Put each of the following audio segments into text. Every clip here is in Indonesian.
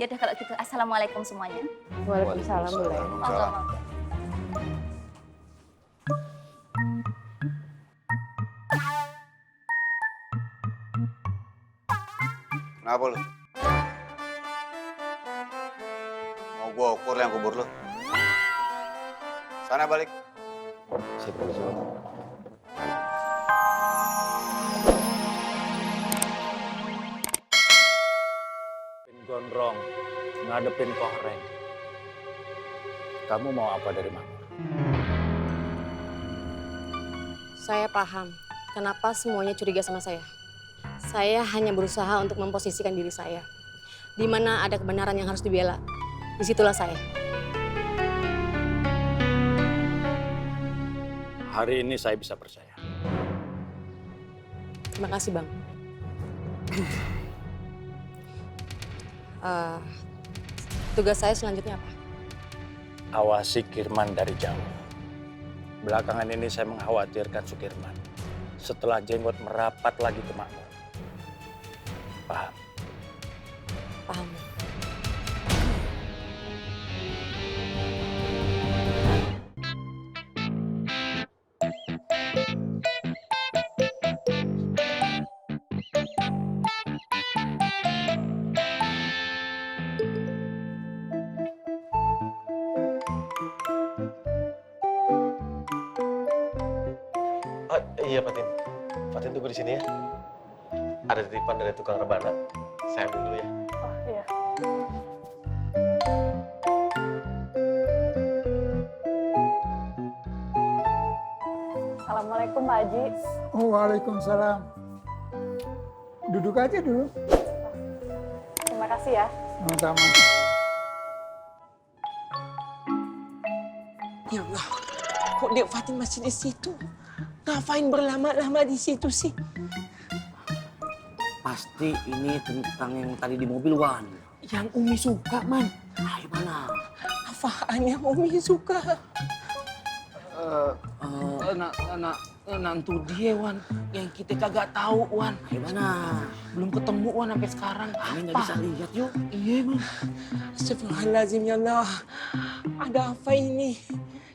Ya udah kalau gitu, assalamualaikum semuanya. Waalaikumsalam boleh. Monggo, monggo. Kenapa lu? Mau gua ukur yang kubur lu? Sana balik. Sip, permisi, Bang. Gondrong, ngadepin Kohreng. Kamu mau apa dari Makmur? Saya paham kenapa semuanya curiga sama saya. Saya hanya berusaha untuk memposisikan diri saya. Di mana ada kebenaran yang harus dibela. Disitulah saya. Hari ini saya bisa percaya. Terima kasih, Bang. Tugas saya selanjutnya apa? Awasi Kirman dari jauh. Belakangan ini saya mengkhawatirkan Sukirman. Setelah jenggot merapat lagi ke Makmur. Paham? Paham. Oh, iya, Fatin. Fatin tunggu di sini ya. Ada titipan dari tukang rebana. Saya ambil dulu ya. Oh, iya. Assalamualaikum, Pak Haji. Waalaikumsalam. Duduk aja dulu. Terima kasih ya. Sama-sama. Ya Allah, kok Dek Fatin masih di situ? Ngapain berlama-lama di situ sih? Pasti ini tentang yang tadi di mobil, Wan. Yang Umi suka, Man. Ay, mana? Apaan yang Umi suka? Nantu dia, Wan. Yang kita kagak tahu, Wan. Ay, mana? Belum ketemu, Wan, sampai sekarang. Kami nggak bisa lihat, yuk. Iya, Man. Astagfirullahaladzim, ya Allah. Ada apa ini?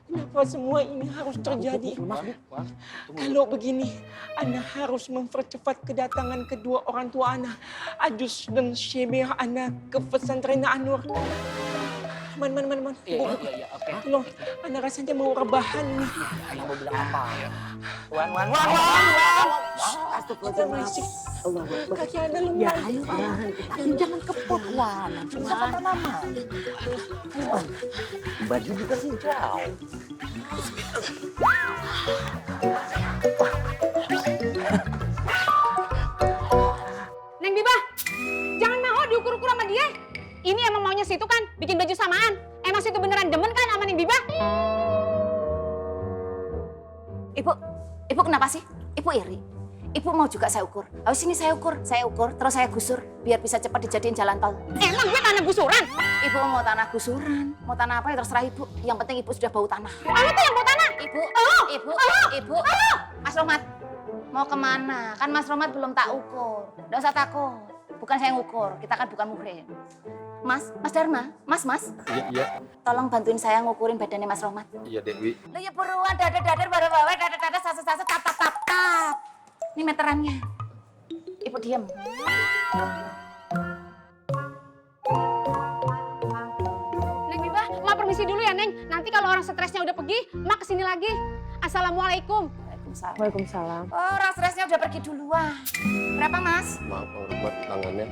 Kenapa semua ini harus terjadi? Kalau begini, Ana harus mempercepat kedatangan kedua orang tua Ana, Ajus dan Syebeh Ana ke pesantren Anur. Man. Iya, oke. Loh, Ana rasanya mau rebahan nih. Ayah mau bilang apa? Wan. Astagfirullahaladzim. Allah Akbar. Kaki Ana lemah. Ya, ayo, jangan kepot, Wan. Nanti sama mama. Wan, baju dikasih jauh. Neng Bibah, jangan mau diukur-ukur sama dia. Ini emang maunya situ kan, bikin baju samaan. Emang situ beneran demen kan sama Neng Bibah? Ibu kenapa sih? Ibu iri. Ibu mau juga saya ukur. Habis ini saya ukur, terus saya gusur. Biar bisa cepat dijadiin jalan tol. Emang dia tanah gusuran? Ibu mau tanah gusuran, mau tanah apa ya terserah ibu. Yang penting ibu sudah bau tanah. Kamu tuh yang mau tanah? Ibu. Mas Rohmat, mau kemana? Kan Mas Rohmat belum tak ukur. Nggak usah takut. Bukan saya yang ukur, kita kan bukan muhrim. Mas Dharma, Mas. Iya. Tolong bantuin saya ngukurin badannya Mas Rohmat. Iya, Dewi. Lo ya buruan, dadar, bawah, dadar, sase, tap. Ini meterannya. Ibu diam. Neng Bibah, Ma permisi dulu ya, Neng. Nanti kalau orang stresnya udah pergi, Ma kesini lagi. Assalamualaikum. Waalaikumsalam. Waalaikumsalam. Oh, orang stresnya udah pergi duluan. Berapa, Mas? Maaf, Bang Rahmat, tangannya.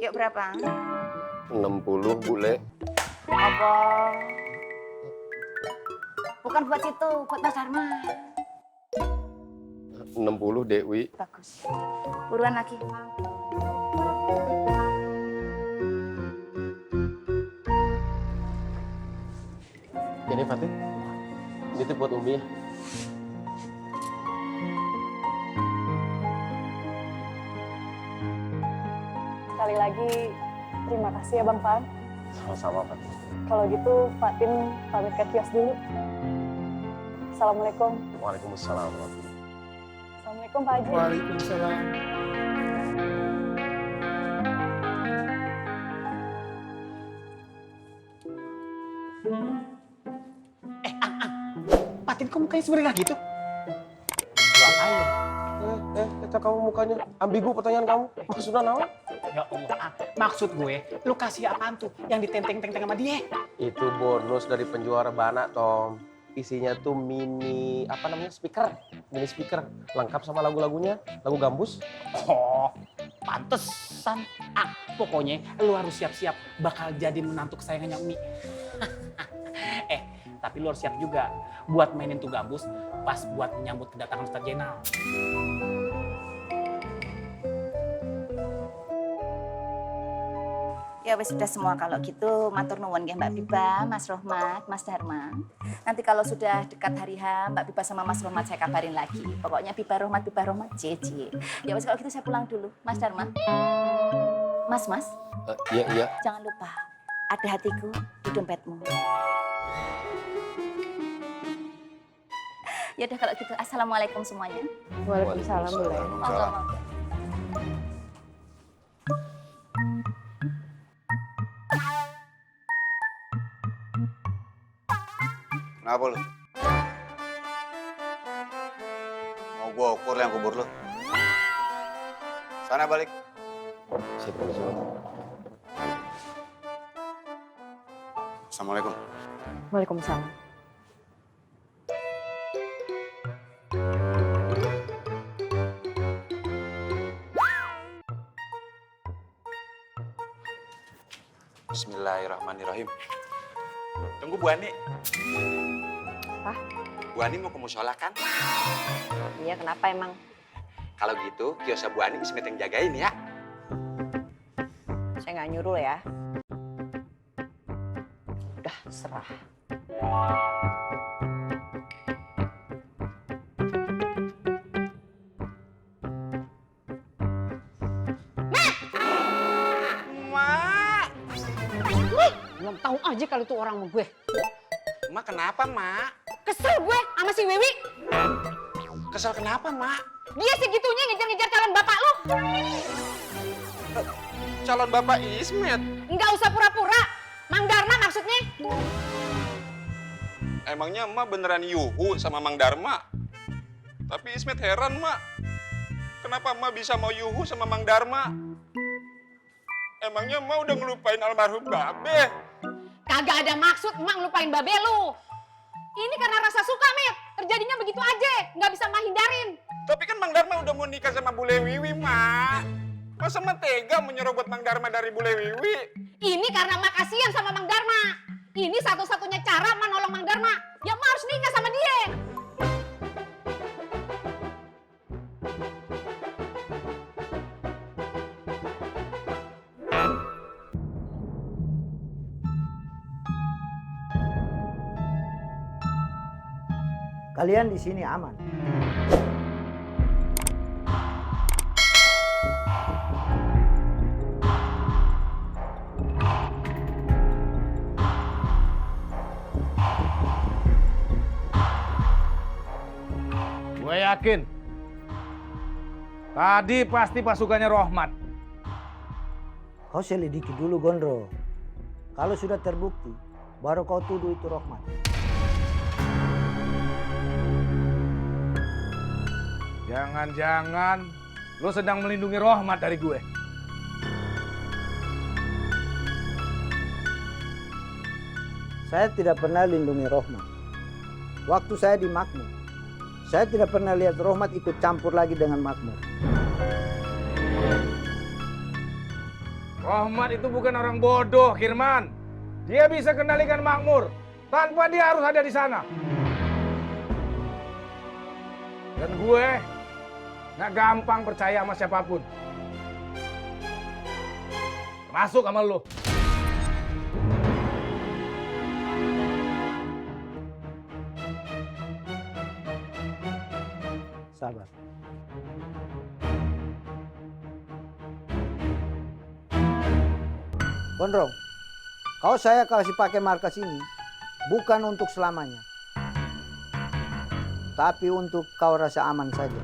Yuk, berapa? 60, Bule. Apa? Bukan buat situ, buat Mas Dharma. 60, Dewi. Bagus. Buruan lagi. Ini Fatin. Ini buat Umi ya. Sekali lagi, terima kasih ya Bang Fan. Sama-sama, Fatin. Kalau gitu, Fatin pamit ke kios dulu. Assalamualaikum. Waalaikumsalam. Assalamualaikum Pak Haji. Waalaikumsalam. Patin, kok mukanya sebenarnya gitu? Itu kamu mukanya ambigu pertanyaan kamu. Maksudnya naon? Ya Allah, maksud gue, lu kasih apaan tuh yang ditenteng-tenteng sama dia? Itu bonus dari penjual rebana, Tom. Isinya tuh mini, apa namanya, speaker. Mini speaker, lengkap sama lagu-lagunya, lagu gambus. Oh, pantesan. Pokoknya lu harus siap-siap bakal jadi menantu kesayangannya Umi. Tapi lu harus siap juga buat mainin tuh gambus pas buat menyambut kedatangan Ustadz Jenal. Ya wes sudah semua kalau gitu matur nuwun ya Mbak Biba, Mas Rohmat, Mas Dharma. Nanti kalau sudah dekat hari H, Mbak Biba sama Mas Rohmat saya kabarin lagi. Pokoknya Biba Rohmat, JJ. Ya wes kalau gitu saya pulang dulu, Mas Dharma. Mas, Iya. jangan lupa ada hatiku di dompetmu. Ya udah kalau gitu, assalamualaikum semuanya. Waalaikumsalam. Boleh. Monggo. Kenapa lu? Mau gua ukur yang kubur lu? Sana balik. Sip. Assalamualaikum. Waalaikumsalam. Bismillahirrahmanirrahim. Tunggu Bu Ani. Apa? Bu Ani mau ke musola kan? Iya, kenapa emang? Kalau gitu, kiosnya Bu Ani Ismet yang jagain ya. Saya nggak nyuruh ya. Udah, serah. Belum tahu aja kalau itu orang sama gue. Mak kenapa, Mak? Kesel gue sama si Wiwi. Kesel kenapa, Mak? Dia segitunya ngejar-ngejar calon bapak lu. Calon Bapak Ismet. Nggak usah pura-pura. Mang Dharma maksudnya. Emangnya Emak beneran yuhu sama Mang Dharma? Tapi Ismet heran, Mak. Kenapa Emak bisa mau yuhu sama Mang Dharma? Emangnya Emak udah ngelupain almarhum Babe? Kagak ada maksud emak ngelupain babe lu. Ini karena rasa suka, Met. Terjadinya begitu aja. Nggak bisa emak hindarin. Tapi kan Mang Dharma udah mau nikah sama Bule Wiwi, Mak. Masa Emak tega menyerobot Mang Dharma dari Bule Wiwi? Ini karena emak kasihan sama Mang Dharma. Ini satu-satunya cara emak nolong Mang Dharma. Ya emak harus nikah sama dia. Kalian di sini aman. Gue yakin. Tadi pasti pasukannya Rohmat. Kau selidiki dulu, Gondro. Kalau sudah terbukti, baru kau tuduh itu Rohmat. Jangan-jangan lo sedang melindungi Rohmat dari gue. Saya tidak pernah lindungi Rohmat. Waktu saya di Makmur, saya tidak pernah lihat Rohmat ikut campur lagi dengan Makmur. Rohmat itu bukan orang bodoh, Kirman. Dia bisa kendalikan Makmur tanpa dia harus ada di sana. Dan gue nggak gampang percaya sama siapapun. Masuk sama lo. Sabar. Gondrong, kau saya kasih pakai markas ini bukan untuk selamanya. Tapi untuk kau rasa aman saja,